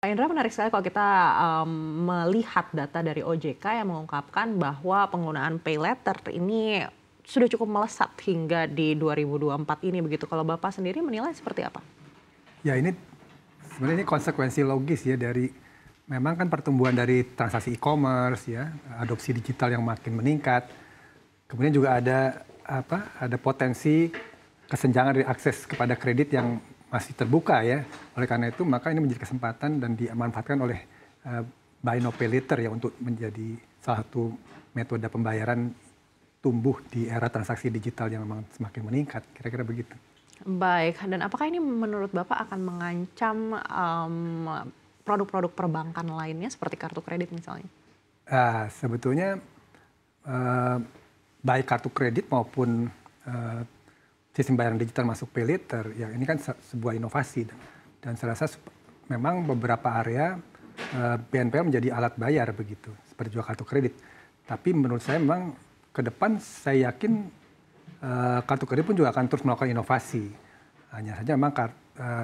Pak Indra, menarik sekali kalau kita melihat data dari OJK yang mengungkapkan bahwa penggunaan pay later ini sudah cukup melesat hingga di 2024 ini begitu. Kalau Bapak sendiri menilai seperti apa? Ya ini sebenarnya ini konsekuensi logis ya dari memang kan pertumbuhan dari transaksi e-commerce ya, adopsi digital yang makin meningkat. Kemudian juga ada potensi kesenjangan dari akses kepada kredit yang masih terbuka ya. Oleh karena itu maka ini menjadi kesempatan dan dimanfaatkan oleh buy now pay later ya untuk menjadi salah satu metode pembayaran tumbuh di era transaksi digital yang memang semakin meningkat. Kira-kira begitu. Baik, dan apakah ini menurut Bapak akan mengancam produk-produk perbankan lainnya seperti kartu kredit misalnya? Sebetulnya baik kartu kredit maupun sistem bayaran digital masuk pay later, ya ini kan sebuah inovasi dan saya rasa memang beberapa area BNPL menjadi alat bayar begitu, seperti juga kartu kredit. Tapi menurut saya memang ke depan saya yakin kartu kredit pun juga akan terus melakukan inovasi. Hanya saja memang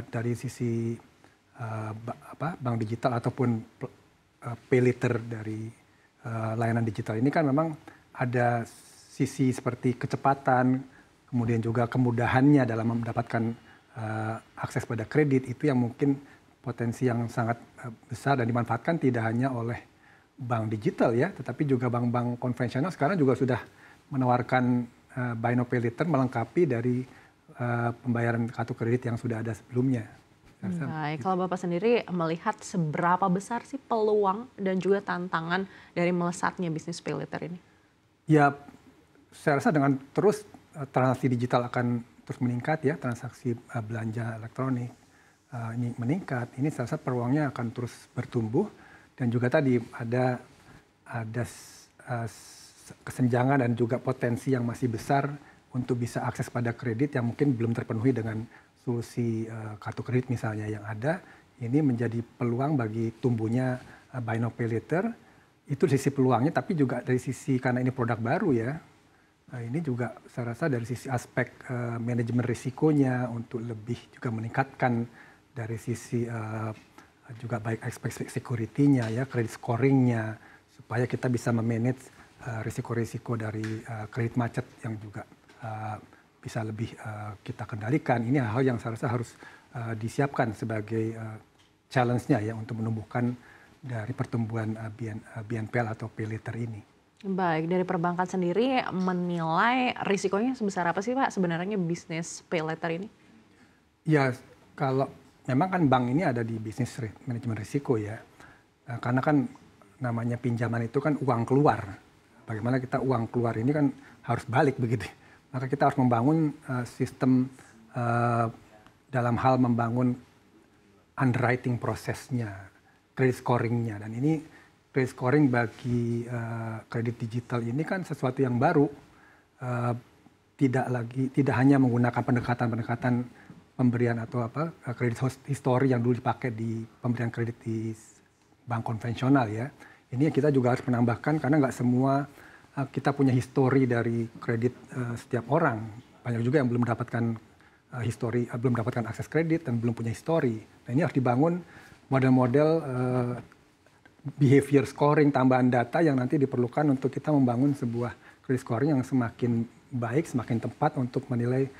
dari sisi bank digital ataupun pay later dari layanan digital ini kan memang ada sisi seperti kecepatan, kemudian juga kemudahannya dalam mendapatkan akses pada kredit itu yang mungkin potensi yang sangat besar dan dimanfaatkan tidak hanya oleh bank digital ya, tetapi juga bank-bank konvensional sekarang juga sudah menawarkan buy now pay later melengkapi dari pembayaran kartu kredit yang sudah ada sebelumnya. Baik, kalau Bapak sendiri melihat seberapa besar sih peluang dan juga tantangan dari melesatnya bisnis pay later ini? Ya, saya rasa dengan terus transaksi digital akan terus meningkat ya, transaksi belanja elektronik ini meningkat. Ini saya rasa peluangnya akan terus bertumbuh dan juga tadi ada kesenjangan dan juga potensi yang masih besar untuk bisa akses pada kredit yang mungkin belum terpenuhi dengan solusi kartu kredit misalnya yang ada. Ini menjadi peluang bagi tumbuhnya buy now pay later. Itu dari sisi peluangnya, tapi juga dari sisi karena ini produk baru ya. Ini juga saya rasa dari sisi aspek manajemen risikonya untuk lebih juga meningkatkan dari sisi juga baik aspek security-nya ya, kredit scoring-nya supaya kita bisa memanage risiko-risiko dari kredit macet yang juga bisa lebih kita kendalikan. Ini hal yang saya rasa harus disiapkan sebagai challenge-nya ya untuk menumbuhkan dari pertumbuhan BNPL atau pay later ini. Baik, dari perbankan sendiri menilai risikonya sebesar apa sih Pak sebenarnya bisnis pay later ini? Ya, kalau memang kan bank ini ada di bisnis manajemen risiko ya. Karena kan namanya pinjaman itu kan uang keluar. Bagaimana kita uang keluar ini kan harus balik begitu. Maka kita harus membangun sistem dalam hal membangun underwriting prosesnya, credit scoring-nya. Dan ini credit scoring bagi kredit digital ini kan sesuatu yang baru. Tidak hanya menggunakan pendekatan-pendekatan pemberian atau kredit history yang dulu dipakai di pemberian kredit di bank konvensional ya. Ini kita juga harus menambahkan karena nggak semua kita punya histori dari kredit setiap orang. Banyak juga yang belum mendapatkan belum mendapatkan akses kredit dan belum punya histori. Nah ini harus dibangun model-model behavior scoring, tambahan data yang nanti diperlukan untuk kita membangun sebuah credit scoring yang semakin baik, semakin tepat untuk menilai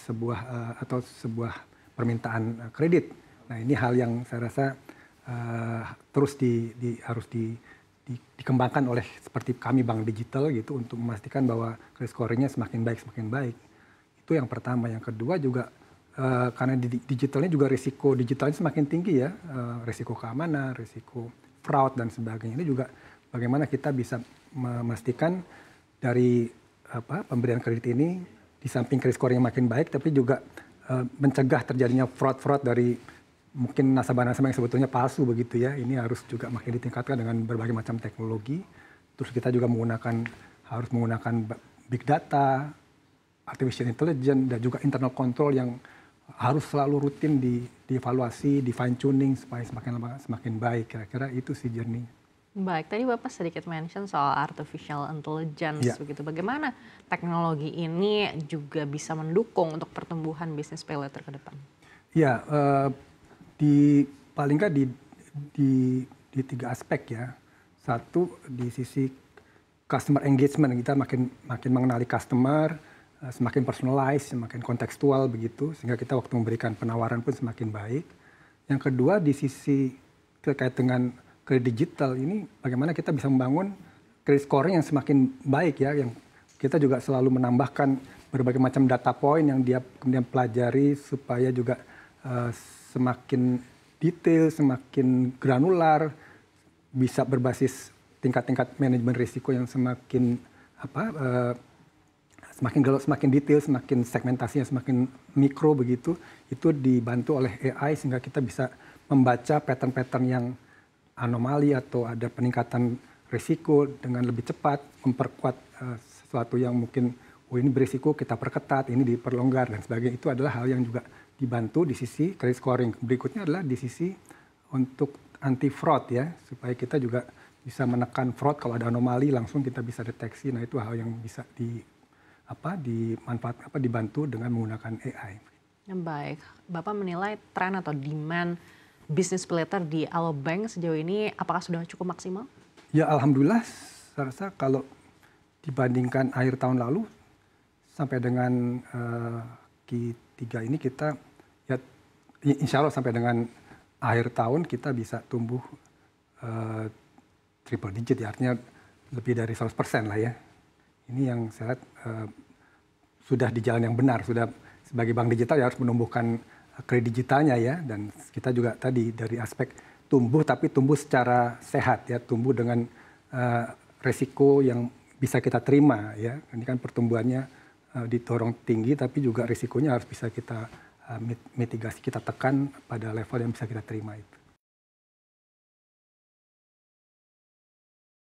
sebuah permintaan kredit. Nah ini hal yang saya rasa terus harus dikembangkan oleh seperti kami bank digital gitu untuk memastikan bahwa credit scoringnya semakin baik. Itu yang pertama. Yang kedua juga karena digitalnya juga risiko digitalnya semakin tinggi ya, risiko keamanan, risiko fraud dan sebagainya. Ini juga bagaimana kita bisa memastikan dari pemberian kredit ini di samping credit scoring yang makin baik, tapi juga mencegah terjadinya fraud dari mungkin nasabah-nasabah yang sebetulnya palsu begitu ya. Ini harus juga makin ditingkatkan dengan berbagai macam teknologi. Terus kita juga harus menggunakan big data, artificial intelligence dan juga internal control yang harus selalu rutin dievaluasi, di fine tuning supaya semakin lama semakin baik. Kira-kira itu sih journey. Baik, tadi Bapak sedikit mention soal artificial intelligence begitu. Bagaimana teknologi ini juga bisa mendukung untuk pertumbuhan bisnis pay later ke depan? Ya, paling nggak di 3 aspek ya. Satu di sisi customer engagement, kita makin mengenali customer, semakin personalized, semakin kontekstual begitu, sehingga kita waktu memberikan penawaran pun semakin baik. Yang kedua di sisi terkait dengan kredit digital ini, bagaimana kita bisa membangun credit scoring yang semakin baik ya, yang kita juga selalu menambahkan berbagai macam data point yang dia kemudian pelajari supaya juga semakin detail, semakin granular, bisa berbasis tingkat-tingkat manajemen risiko yang semakin semakin detail, semakin segmentasinya semakin mikro begitu, itu dibantu oleh AI sehingga kita bisa membaca pattern-pattern yang anomali atau ada peningkatan risiko dengan lebih cepat, memperkuat sesuatu yang mungkin ini berisiko kita perketat, ini diperlonggar dan sebagainya. Itu adalah hal yang juga dibantu di sisi credit scoring. Berikutnya adalah di sisi untuk anti fraud ya, supaya kita juga bisa menekan fraud kalau ada anomali langsung kita bisa deteksi. Nah itu hal yang bisa dibantu dengan menggunakan AI. Baik, Bapak menilai tren atau demand business pay later di Alobank sejauh ini apakah sudah cukup maksimal? Ya alhamdulillah, saya rasa kalau dibandingkan akhir tahun lalu sampai dengan Q3 ini kita ya insya Allah sampai dengan akhir tahun kita bisa tumbuh triple digit ya, artinya lebih dari 100% lah ya. Ini yang saya lihat sudah di jalan yang benar, sudah sebagai bank digital ya harus menumbuhkan kredit digitalnya ya, dan kita juga tadi dari aspek tumbuh tapi tumbuh secara sehat ya, tumbuh dengan resiko yang bisa kita terima ya. Ini kan pertumbuhannya didorong tinggi tapi juga risikonya harus bisa kita mitigasi, kita tekan pada level yang bisa kita terima itu.